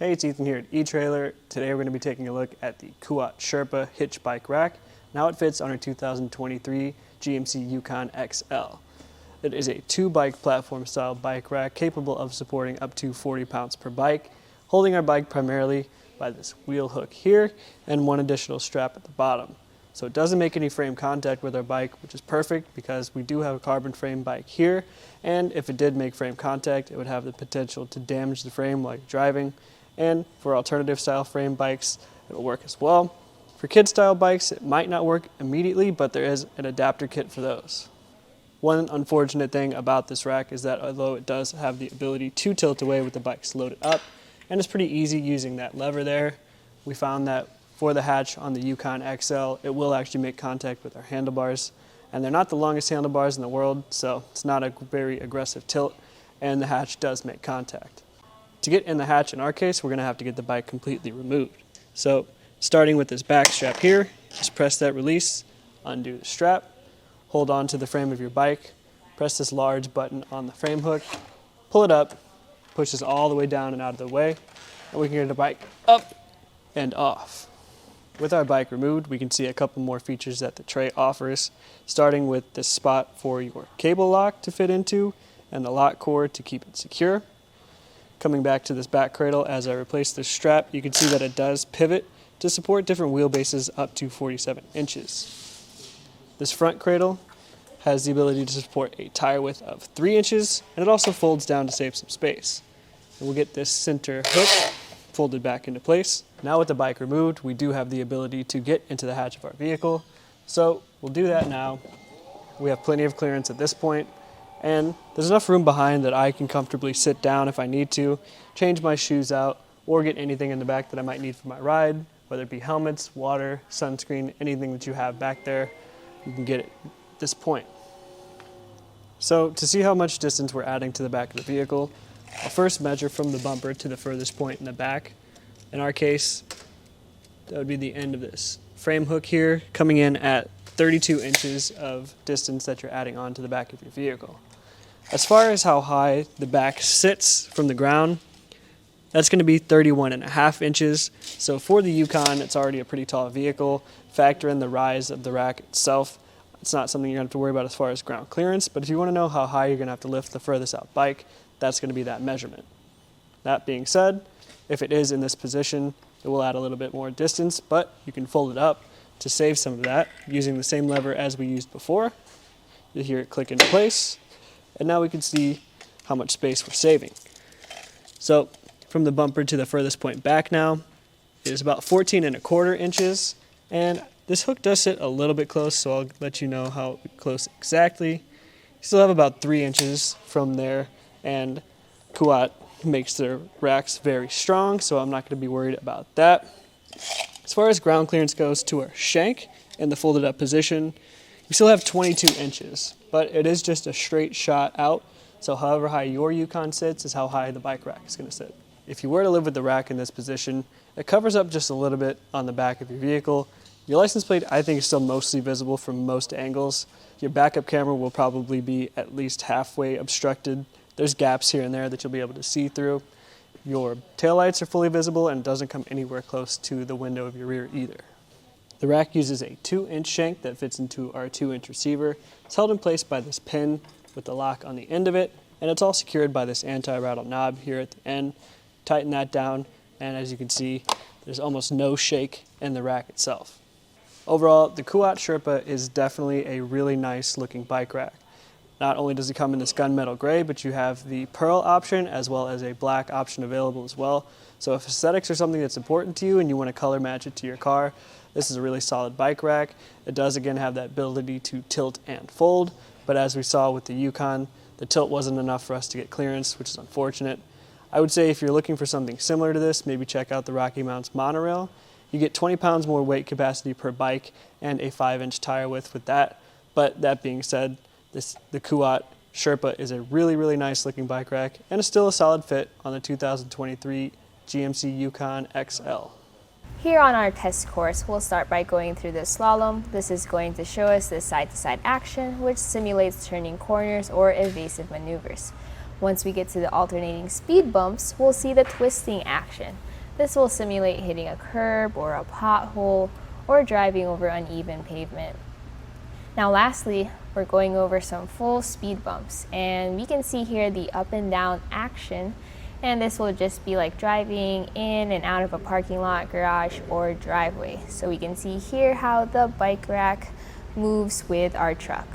Hey, it's Ethan here at eTrailer. Today we're going to be taking a look at the Kuat Sherpa Hitch Bike Rack. Now it fits on our 2023 GMC Yukon XL. It is a 2-bike platform style bike rack capable of supporting up to 40 pounds per bike, holding our bike primarily by this wheel hook here and one additional strap at the bottom. So it doesn't make any frame contact with our bike, which is perfect because we do have a carbon frame bike here, and if it did make frame contact, it would have the potential to damage the frame while you're driving. And for alternative style frame bikes, it'll work as well. For kid style bikes, it might not work immediately, but there is an adapter kit for those. One unfortunate thing about this rack is that although it does have the ability to tilt away with the bikes loaded up, and it's pretty easy using that lever there, we found that for the hatch on the Yukon XL, it will actually make contact with our handlebars. And they're not the longest handlebars in the world, so it's not a very aggressive tilt, and the hatch does make contact. To get in the hatch, in our case, we're going to have to get the bike completely removed. So starting with this back strap here, just press that release, undo the strap, hold on to the frame of your bike, press this large button on the frame hook, pull it up, push this all the way down and out of the way, and we can get the bike up and off. With our bike removed, we can see a couple more features that the tray offers, starting with this spot for your cable lock to fit into and the lock cord to keep it secure. Coming back to this back cradle, as I replace the strap, you can see that it does pivot to support different wheelbases up to 47 inches. This front cradle has the ability to support a tire width of 3 inches, and it also folds down to save some space. And we'll get this center hook folded back into place. Now with the bike removed, we do have the ability to get into the hatch of our vehicle. So we'll do that now. We have plenty of clearance at this point, and there's enough room behind that I can comfortably sit down if I need to, change my shoes out, or get anything in the back that I might need for my ride, whether it be helmets, water, sunscreen, anything that you have back there, you can get it at this point. So to see how much distance we're adding to the back of the vehicle, I'll first measure from the bumper to the furthest point in the back. In our case, that would be the end of this frame hook here, coming in at 32 inches of distance that you're adding on to the back of your vehicle. As far as how high the back sits from the ground, that's going to be 31.5 inches. So for the Yukon, it's already a pretty tall vehicle. Factor in the rise of the rack itself. It's not something you're going to have to worry about as far as ground clearance, but if you want to know how high you're going to have to lift the furthest out bike, that's going to be that measurement. That being said, if it is in this position, it will add a little bit more distance, but you can fold it up to save some of that using the same lever as we used before. You hear it click into place, and now we can see how much space we're saving. So from the bumper to the furthest point back now is about 14.25 inches, and this hook does sit a little bit close, so I'll let you know how close exactly. You still have about 3 inches from there, and Kuat makes their racks very strong, so I'm not going to be worried about that. As far as ground clearance goes to our shank in the folded up position, you still have 22 inches, but it is just a straight shot out, so however high your Yukon sits is how high the bike rack is going to sit. If you were to live with the rack in this position, it covers up just a little bit on the back of your vehicle. Your license plate, I think, is still mostly visible from most angles. Your backup camera will probably be at least halfway obstructed. There's gaps here and there that you'll be able to see through. Your taillights are fully visible and doesn't come anywhere close to the window of your rear either. The rack uses a 2-inch shank that fits into our 2-inch receiver. It's held in place by this pin with the lock on the end of it, and it's all secured by this anti-rattle knob here at the end. Tighten that down, and as you can see, there's almost no shake in the rack itself. Overall, the Kuat Sherpa is definitely a really nice looking bike rack. Not only does it come in this gunmetal gray, but you have the pearl option as well as a black option available as well. So if aesthetics are something that's important to you and you want to color match it to your car, this is a really solid bike rack. It does again have that ability to tilt and fold, but as we saw with the Yukon, the tilt wasn't enough for us to get clearance, which is unfortunate. I would say if you're looking for something similar to this, maybe check out the Rocky Mounts monorail. You get 20 pounds more weight capacity per bike and a 5-inch tire width with that. But that being said, the Kuat Sherpa is a really, really nice looking bike rack and is still a solid fit on the 2023 GMC Yukon XL. Here on our test course, we'll start by going through the slalom. This is going to show us the side-to-side action, which simulates turning corners or evasive maneuvers. Once we get to the alternating speed bumps, we'll see the twisting action. This will simulate hitting a curb or a pothole or driving over uneven pavement. Now lastly, we're going over some full speed bumps, and we can see here the up and down action, and this will just be like driving in and out of a parking lot, garage, or driveway. So we can see here how the bike rack moves with our truck.